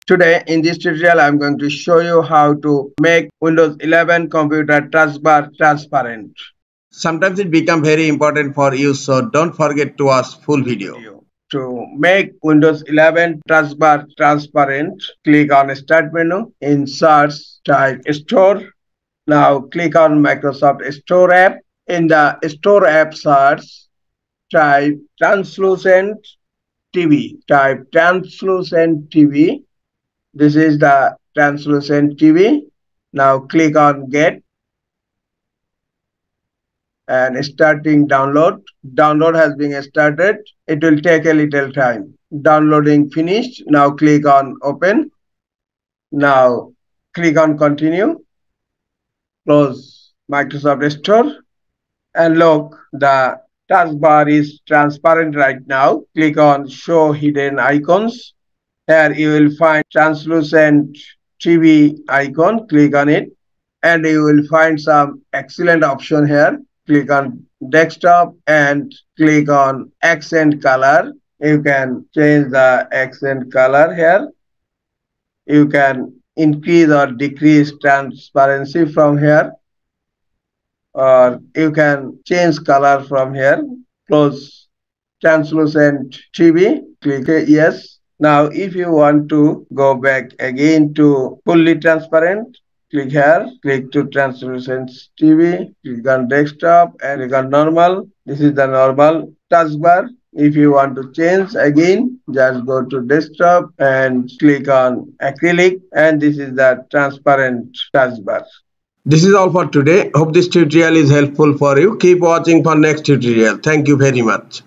Today in this tutorial I am going to show you how to make Windows 11 computer taskbar transparent. Sometimes it becomes very important for you, so don't forget to watch full video. To make Windows 11 taskbar transparent, click on Start menu. In Search, type Store. Now click on Microsoft Store app. In the Store app search, type Translucent TV. Type Translucent TV. This is the translucent TV. Now click on Get and starting download. Download has been started. It will take a little time. Downloading finished. Now click on Open. Now click on Continue. Close Microsoft Store. And look, the taskbar is transparent right now. Click on Show Hidden Icons. Here you will find translucent TV icon. Click on it and you will find some excellent option here. Click on desktop and click on accent color. You can change the accent color here. You can increase or decrease transparency from here, or you can change color from here. Close translucent TV. Click yes. Now, if you want to go back again to fully transparent, click here, click to translucent TV, click on desktop and click on normal. This is the normal taskbar. If you want to change again, just go to desktop and click on acrylic, and this is the transparent taskbar. This is all for today. Hope this tutorial is helpful for you. Keep watching for next tutorial. Thank you very much.